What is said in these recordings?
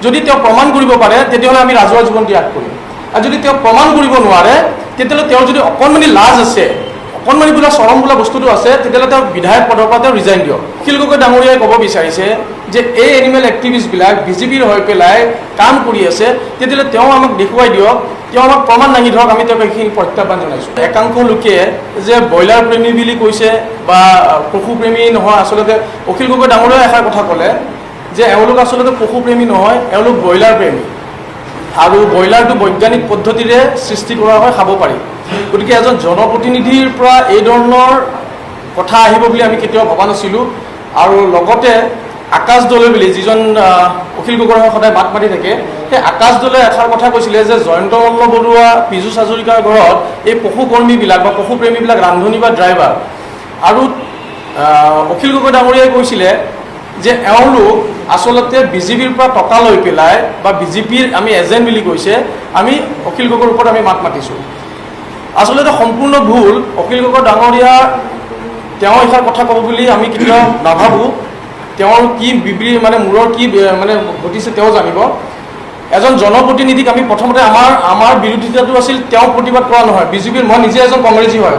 যদি তেওঁ প্ৰমাণ কৰিব পাৰে তেতিয়াহ'লে আমি ৰাজহুৱা জীৱন ত্যাগ কৰিম। আৰু যদি তেওঁ প্ৰমাণ কৰিব নোৱাৰে তেতিয়াহ'লে তেওঁৰ যদি অকণমানি লাজ আছে, অকণমানি বোলা চৰম বোলা বস্তুটো আছে, তেতিয়াহ'লে তেওঁ বিধায়ক পদৰ পৰা তেওঁ ৰিজাইন দিয়ক। অখিল গগৈ ডাঙৰীয়াই ক'ব বিচাৰিছে যে এই এনিমেল এক্টিভিষ্টবিলাক বিজেপিৰ হৈ পেলাই কাম কৰি আছে, তেতিয়াহ'লে তেওঁ আমাক দেখুৱাই দিয়ক, তেওঁ আমাক প্ৰমাণ দাঙি ধৰক, আমি তেওঁক এইখিনি প্ৰত্যাহ্বান জনাইছোঁ। একাংশ লোকে যে ব্ৰইলাৰ প্ৰেমী বুলি কৈছে বা পশুপ্ৰেমী নহয়, আচলতে অখিল গগৈ ডাঙৰীয়াই এষাৰ কথা ক'লে যে এওঁলোক আচলতে পশুপ্ৰেমী নহয়, এওঁলোক ব্ৰইলাৰ প্ৰেমী, আৰু ব্ৰইলাৰটো বৈজ্ঞানিক পদ্ধতিৰে সৃষ্টি কৰা হয়, খাব পাৰি। গতিকে এজন জনপ্ৰতিনিধিৰ পৰা এই ধৰণৰ কথা আহিব বুলি আমি কেতিয়াও ভবা নাছিলোঁ। আৰু লগতে আকাশ দলে বুলি যিজন অখিল গগৈৰ সদায় মাত মাতি থাকে, সেই আকাশ দলে এষাৰ কথা কৈছিলে যে জয়ন্ত মল্ল বৰুৱা, পীযুষ হাজৰিকাৰ ঘৰত এই পশুকৰ্মীবিলাক বা পশুপ্ৰেমীবিলাক ৰান্ধনি বা ড্ৰাইভাৰ। আৰু অখিল গগৈ ডাঙৰীয়াই কৈছিলে যে এওঁলোক আচলতে বিজেপিৰ পৰা টকা লৈ পেলাই বা বিজেপিৰ আমি এজেণ্ট বুলি কৈছে, আমি অখিল গগৈৰ ওপৰত আমি মাত মাতিছোঁ। আচলতে সম্পূৰ্ণ ভুল। অখিল গগৈ ডাঙৰীয়া তেওঁ এষাৰ কথা ক'ব বুলি আমি কেতিয়াও নাভাবোঁ। তেওঁৰ কি মানে মূৰৰ কি মানে ঘটিছে তেওঁ জানিব। এজন জনপ্ৰতিনিধিক আমি প্ৰথমতে আমাৰ বিৰোধিতাটো আছিল তেওঁ প্ৰতিবাদ কৰা নহয়। বিজেপিৰ, মই নিজে এজন কংগ্ৰেছী হয়,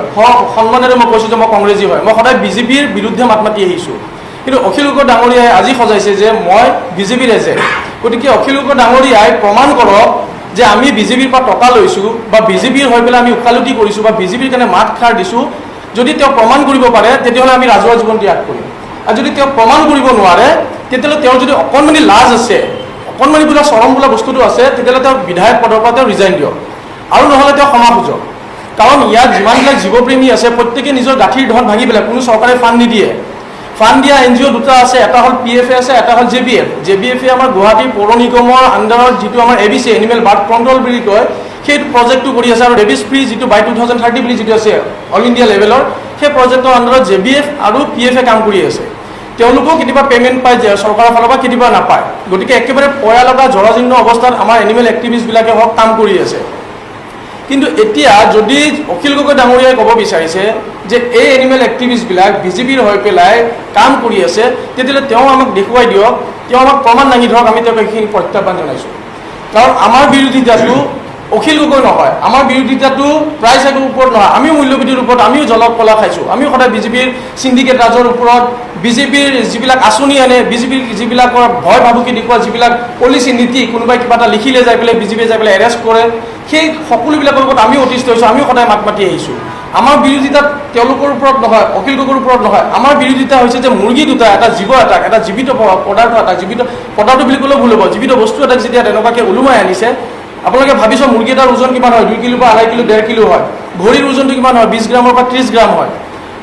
সন্মানেৰে মই কৈছোঁ যে মই কংগ্ৰেছী হয়, মই সদায় বিজেপিৰ বিৰুদ্ধে মাত মাতি আহিছোঁ। কিন্তু অখিল গগৈ ডাঙৰীয়াই আজি সজাইছে যে মই বিজেপিৰ এজেণ্ট। গতিকে অখিল গগৈ ডাঙৰীয়াই প্ৰমাণ কৰক যে আমি বিজেপিৰ পৰা টকা লৈছোঁ বা বিজেপিৰ হৈ পেলাই আমি ওকালতি কৰিছোঁ বা বিজেপিৰ কাৰণে মাত খাৰ দিছোঁ। যদি তেওঁ প্ৰমাণ কৰিব পাৰে তেতিয়াহ'লে আমি ৰাজহুৱা জীৱন ত্যাগ কৰিম। আৰু যদি তেওঁ প্ৰমাণ কৰিব নোৱাৰে তেতিয়াহ'লে তেওঁৰ যদি অকণমানি লাজ আছে, অকণমানি বোলা চৰম বোলা বস্তুটো আছে, তেতিয়াহ'লে তেওঁ বিধায়ক পদৰ পৰা তেওঁ ৰিজাইন দিয়ক, আৰু নহ'লে তেওঁ ক্ষমা খুজক। কাৰণ ইয়াত যিমানবিলাক জীৱপ্ৰেমী আছে প্ৰত্যেকে নিজৰ গাঁঠিৰ ধন ভাঙি পেলাই, কোনো চৰকাৰে ফাণ্ড নিদিয়ে। ফাণ্ড দিয়া NGO দুটা আছে, এটা হ'ল PFA আছে, এটা হ'ল JBF। JBF আমাৰ গুৱাহাটী পৌৰ নিগমৰ আণ্ডাৰত যিটো আমাৰ ABC এনিমেল বাৰ্থ কণ্ট্ৰল বুলি কয়, সেইটো প্ৰজেক্টটো কৰি আছে। আৰু ৰেবিছ ফ্ৰী যিটো বাই 2030 বুলি যিটো আছে অল ইণ্ডিয়া লেভেলৰ, সেই প্ৰজেক্টৰ আণ্ডাৰত JBF আৰু PFA কাম কৰি আছে। তেওঁলোকেও কেতিয়াবা পে'মেণ্ট পায় চৰকাৰৰ ফালৰ পৰা, কেতিয়াবা নাপায়। গতিকে একেবাৰে পয়া লগা জৰাজীৰ্ণ অৱস্থাত আমাৰ এনিমেল এক্টিভিষ্টবিলাকে হওক কাম কৰি আছে। কিন্তু এতিয়া যদি অখিল গগৈ ডাঙৰীয়াই ক'ব বিচাৰিছে যে এই এনিমেল এক্টিভিষ্টবিলাক বিজেপিৰ হৈ পেলাই কাম কৰি আছে, তেতিয়াহ'লে তেওঁ আমাক দেখুৱাই দিয়ক, তেওঁ আমাক প্ৰমাণ দাঙি ধৰক, আমি তেওঁক এইখিনি প্ৰত্যাহ্বান জনাইছোঁ। কাৰণ আমাৰ বিৰোধিতাটো অখিল গগৈ নহয়, আমাৰ বিৰোধিতাটো প্ৰাইচ এগৰ ওপৰত নহয়, আমিও মূল্যবৃদ্ধিৰ ওপৰত, আমিও জলক কলা খাইছোঁ। আমিও সদায় বিজেপিৰ চিণ্ডিকেট ৰাজৰ ওপৰত, বিজেপিৰ যিবিলাক আঁচনি আনে, বিজেপিৰ যিবিলাকৰ ভয় ভাবুকি দেখুওৱা যিবিলাক পলিচি নীতি, কোনোবাই কিবা এটা লিখিলে যাই পেলাই বিজেপিয়ে যাই পেলাই এৰেষ্ট কৰে, সেই সকলোবিলাকৰ ওপৰত আমিও অতিষ্ঠ হৈছোঁ, আমিও সদায় মাত মাতি আহিছোঁ। আমাৰ বিৰোধিতা তেওঁলোকৰ ওপৰত নহয়, অখিল গগৈৰ ওপৰত নহয়। আমাৰ বিৰোধিতা হৈছে যে মুৰ্গী দুটা, এটা জীৱ এটাক, এটা জীৱিত পদাৰ্থ এটাক, জীৱিত পদাৰ্থ বুলি ক'লেও ভুল হ'ব, জীৱিত বস্তু এটাক যেতিয়া তেনেকুৱাকৈ ওলোমাই আনিছে, আপোনালোকে ভাবিছোঁ মুৰ্গী এটাৰ ওজন কিমান হয়? 2 কিলো বা 2.5 কিলো 1.5 কিলো হয়। ঘড়ীৰ ওজনটো কিমান হয়? 20 গ্ৰামৰ পৰা 30 গ্ৰাম হয়।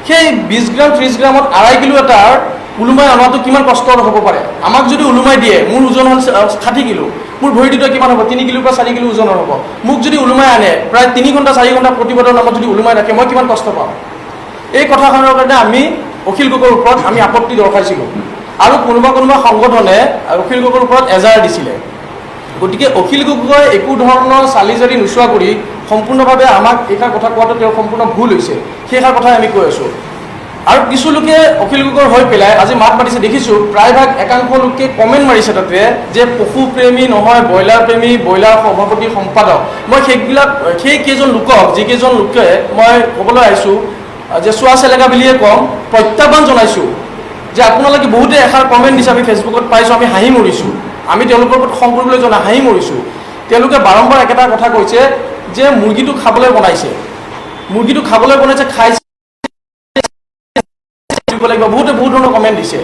সেই 20 গ্ৰাম 30 গ্ৰামত 2.5 কিলো এটাৰ ওলোমাই অনাটো কিমান কষ্টৰ হ'ব পাৰে? আমাক যদি ওলোমাই দিয়ে, মোৰ ওজন হ'ল 60 কিলো, মোৰ ভৰি দুটা কিমান হ'ব? 3 কিলো বা 4 কিলো ওজনৰ হ'ব। মোক যদি ওলোমাই আনে, প্ৰায় 3 ঘণ্টা 4 ঘণ্টা প্ৰতিবাদৰ নামত যদি ওলোমাই ৰাখে, মই কিমান কষ্ট পাম? এই কথাখনৰ কাৰণে আমি অখিল গগৈৰ ওপৰত আমি আপত্তি দৰ্শাইছিলোঁ। আৰু কোনোবা সংগঠনে অখিল গগৈৰ ওপৰত এজাহাৰ দিছিলে। গতিকে অখিল গগৈ একো ধৰণৰ চালি জাৰি নোচোৱা কৰি সম্পূৰ্ণভাৱে আমাক এইষাৰ কথা কোৱাটো তেওঁৰ সম্পূৰ্ণ ভুল হৈছে, সেইষাৰ কথাই আমি কৈ আছোঁ। আৰু কিছু লোকে অখিল গগৈৰ হৈ পেলাই আজি মাত মাতিছে, দেখিছোঁ প্ৰায়ভাগ একাংশ লোকে কমেণ্ট মাৰিছে তাতে যে পশুপ্ৰেমী নহয়, ব্ৰইলাৰ প্ৰেমী, ব্ৰইলাৰ সভাপতি সম্পাদক। মই সেই কেইজন লোকক, যিকেইজন লোকে মই ক'বলৈ আহিছোঁ যে চোৱা চেলেকা বুলিয়ে ক'ম, প্ৰত্যাহ্বান জনাইছোঁ যে আপোনালোকে বহুতে এষাৰ কমেণ্ট দিছে, আমি ফেচবুকত পাইছোঁ, আমি হাঁহি মৰিছোঁ। আমি তেওঁলোকৰ ওপৰত খং কৰিবলৈ জনা হাঁহি মৰিছোঁ। তেওঁলোকে বাৰম্বাৰ একেটা কথা কৈছে যে মুৰ্গীটো খাবলৈ বনাইছে, খাইছে লাগিব, বহুতে বহুত ধৰণৰ কমেণ্ট দিছে।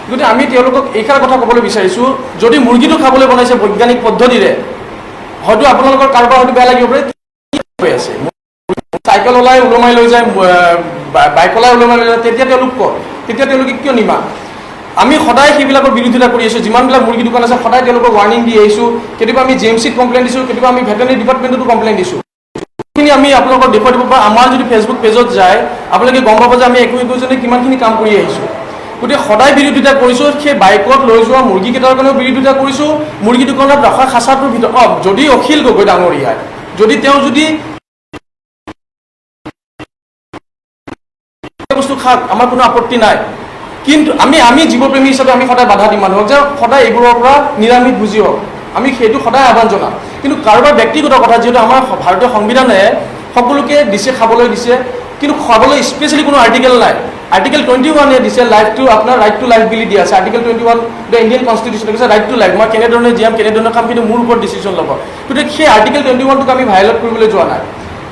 গতিকে আমি তেওঁলোকক এইষাৰ কথা ক'বলৈ বিচাৰিছোঁ, যদি মুৰ্গীটো খাবলৈ বনাইছে বৈজ্ঞানিক পদ্ধতিৰে, হয়তো আপোনালোকৰ কাৰোবাৰ হয়তো বেয়া লাগিব পাৰে, হৈ আছে চাইকেল ওলাই ওলমাই লৈ যায়, বাইক ওলাই ওলমাই লৈ যায়, তেতিয়া তেওঁলোক কয়, তেতিয়া তেওঁলোকে কিয় নিমা? আমি সদায় সেইবিলাকৰ বিৰোধিতা কৰি আছোঁ। যিমানবিলাক মুৰ্গী দোকান আছে সদায় তেওঁলোকক ৱাৰ্ণিং দি আহিছোঁ। কেতিয়াবা আমি JMCত কমপ্লেইন দিছোঁ, কেতিয়াবা আমি ভেটেনেৰি ডিপাৰ্টমেণ্টতো কমপ্লেইন দিছোঁ। সেইখিনি আমি আপোনালোকক দেখুৱাই দিব পাৰোঁ। আমাৰ যদি ফেচবুক পেজত যায়, আপোনালোকে গম পাব যে আমি একোজনে কিমানখিনি কাম কৰি আহিছোঁ। গতিকে সদায় বিৰোধিতা কৰিছোঁ। সেই বাইকত লৈ যোৱা মুৰ্গীকেইটাৰ কাৰণেও বিৰোধিতা কৰিছোঁ। মুৰ্গী দোকানত ৰখা খাচাটোৰ ভিতৰত যদি অখিল গগৈ ডাঙৰীয়াই যদি বস্তু খাওক, আমাৰ কোনো আপত্তি নাই। কিন্তু আমি জীৱপ্ৰেমী হিচাপে আমি সদায় বাধা দিম মানুহক যে সদায় এইবোৰৰ পৰা নিৰামিষ বুজি হওক। আমি সেইটো সদায় আহ্বান জনাম। কিন্তু কাৰোবাৰ ব্যক্তিগত কথা, যিহেতু আমাৰ ভাৰতীয় সংবিধানে সকলোকে দিছে, খাবলৈ দিছে, কিন্তু খাবলৈ স্পেচিয়েলি কোনো আৰ্টিকেল নাই। আৰ্টিকেল 21 দিছে লাইফ টু আপোনাৰ ৰাইট টু লাইফ বুলি দিয়া আছে। আৰ্টিকেল 21 দ্য ইণ্ডিয়ান কনষ্টিটিউশ্যন কৈছে ৰাইট টু লাইফ, মই কেনেধৰণে জীয়াম, কেনেধৰণে খাম, কিন্তু মোৰ ওপৰত ডিচিশ্যন ল'ব। গতিকে সেই আৰ্টিকেল 21টোক আমি ভাইলেট কৰিবলৈ যোৱা নাই।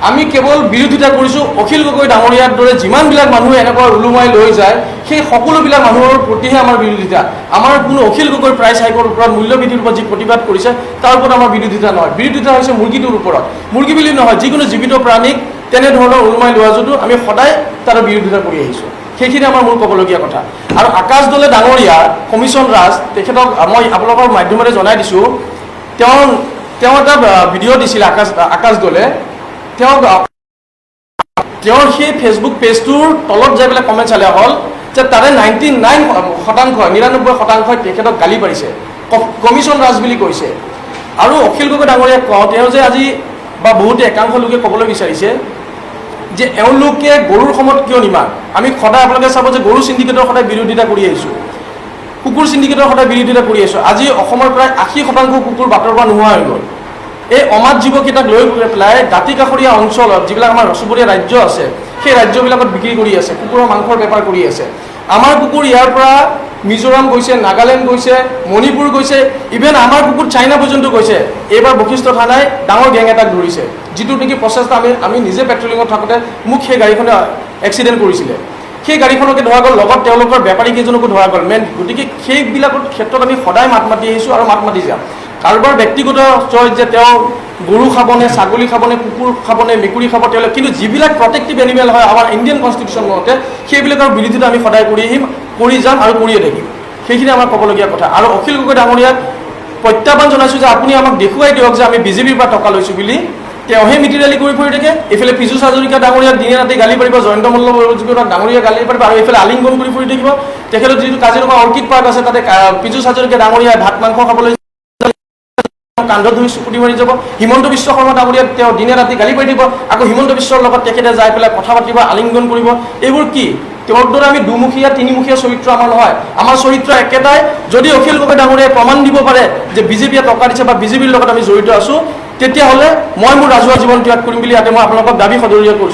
আমি কেৱল বিৰোধিতা কৰিছোঁ অখিল গগৈ ডাঙৰীয়াৰ দৰে যিমানবিলাক মানুহে এনেকুৱা ওলোমাই লৈ যায়, সেই সকলোবিলাক মানুহৰ প্ৰতিহে আমাৰ বিৰোধিতা। আমাৰ কোনো অখিল গগৈ প্ৰাইচ হাইকৰ ওপৰত, মূল্যবৃদ্ধিৰ ওপৰত যি প্ৰতিবাদ কৰিছে তাৰ ওপৰত আমাৰ বিৰোধিতা নহয়। বিৰোধিতা হৈছে মুৰ্গীটোৰ ওপৰত। মুৰ্গী বুলি নহয়, যিকোনো জীৱিত প্ৰাণীক তেনেধৰণৰ ওলোমাই লোৱা যদিও আমি সদায় তাৰ বিৰোধিতা কৰি আহিছোঁ। সেইখিনি আমাৰ মূল ক'বলগীয়া কথা। আৰু আকাশ দলে ডাঙৰীয়া, কমিশ্যন ৰাজ, তেখেতক মই আপোনালোকৰ মাধ্যমেৰে জনাই দিছোঁ, তেওঁ এটা ভিডিঅ' দিছিলে আকাশ দলে। তেওঁৰ সেই ফেচবুক পেজটোৰ তলত যাই পেলাই কমেণ্ট চালে হ'ল যে তাৰে 99% তেখেতক গালি পাৰিছে, কমিশ্যন ৰাজ বুলি কৈছে। আৰু অখিল গগৈ ডাঙৰীয়াক কওঁ, তেওঁ যে আজি বা বহুতে একাংশ লোকে ক'বলৈ বিচাৰিছে যে এওঁলোকে গৰুৰ সময়ত কিয় নিমাত। আমি সদায় আপোনালোকে চাব যে গৰু চিণ্ডিকেটৰ সদায় বিৰোধিতা কৰি আহিছোঁ, কুকুৰ চিণ্ডিকেটৰ সদায় বিৰোধিতা কৰি আহিছোঁ। আজি অসমৰ প্ৰায় 80% কুকুৰ বাটৰ পৰা নোহোৱা হৈ গ'ল। এই অমাত জীৱকেইটাক লৈ পেলাই দাঁতিকাষৰীয়া অঞ্চলত যিবিলাক আমাৰ চুবুৰীয়া ৰাজ্য আছে, সেই ৰাজ্যবিলাকত বিক্ৰী কৰি আছে, কুকুৰৰ মাংসৰ বেপাৰ কৰি আছে। আমাৰ কুকুৰ ইয়াৰ পৰা মিজোৰাম গৈছে, নাগালেণ্ড গৈছে, মণিপুৰ গৈছে, ইভেন আমাৰ কুকুৰ চাইনা পৰ্যন্ত গৈছে। এইবাৰ বশিষ্ঠ থানাই ডাঙৰ গেং এটাক ধৰিছে, যিটো নেকি প্ৰচেষ্টা আমি নিজে পেট্ৰলিঙত থাকোঁতে মোক সেই গাড়ীখনে এক্সিডেণ্ট কৰিছিলে। সেই গাড়ীখনকে ধৰা গ'ল, লগত তেওঁলোকৰ বেপাৰী কেইজনকো ধৰা গ'ল। গতিকে সেইবিলাকৰ ক্ষেত্ৰত আমি সদায় মাত মাতি আহিছোঁ আৰু মাত মাতি যাম। কাৰোবাৰ ব্যক্তিগত চইচ যে তেওঁ গৰু খাবনে, ছাগলী খাবনে, কুকুৰ খাবনে, মেকুৰী খাব, তেওঁলোক কিন্তু যিবিলাক প্ৰটেক্টিভ এনিমেল হয় আমাৰ ইণ্ডিয়ান কনষ্টিটিউশ্যন মতে, সেইবিলাকৰ বিৰোধিতা আমি সদায় কৰি আহিম, কৰি যাম আৰু কৰিয়ে থাকিম। সেইখিনি আমাৰ ক'বলগীয়া কথা। আৰু অখিল গগৈ ডাঙৰীয়াক প্ৰত্যাহ্বান জনাইছোঁ যে আপুনি আমাক দেখুৱাই দিয়ক যে আমি বিজেপিৰ পৰা টকা লৈছোঁ বুলি। তেওঁহে মিটিৰ ৰেলী কৰি ফুৰি থাকে। এইফালে পীযুষ হাজৰিকা ডাঙৰীয়াক দিনে ৰাতি গালি পাৰিব, জয়ন্ত মল্লযুগীয়ক ডাঙৰীয়াক গালি পাৰিব, আৰু এইফালে আলিংগন কৰি ফুৰি থাকিব। তেখেতৰ যিটো কাজিৰঙা অৰ্কিড পাৰ্ক আছে, তাতে পীযুষ হাজৰিকা ডাঙৰীয়াই ভাত মাংস খাবলৈ কান্ধত ধৰি চুকুটি মাৰি যাব। হিমন্ত বিশ্ব শৰ্মা ডাঙৰীয়াক তেওঁ দিনে ৰাতি গালি পাৰি দিব, আকৌ হিমন্ত বিশ্বৰ লগত তেখেতে যাই পেলাই কথা পাতিব, আলিংগন কৰিব। এইবোৰ কি? তেওঁৰ দৰে আমি দুমুখীয়া তিনিমুখীয়া চৰিত্ৰ আমাৰ নহয়। আমাৰ চৰিত্ৰ একেটাই। যদি অখিল গগৈ ডাঙৰীয়াই প্ৰমাণ দিব পাৰে যে বিজেপিয়ে টকা দিছে বা বিজেপিৰ লগত আমি জড়িত আছোঁ, তেতিয়াহ'লে মই মোৰ ৰাজহুৱা জীৱন ত্যাগ কৰিম বুলি ইয়াতে মই আপোনালোকক দাবী সদৰীয়া কৰিছোঁ।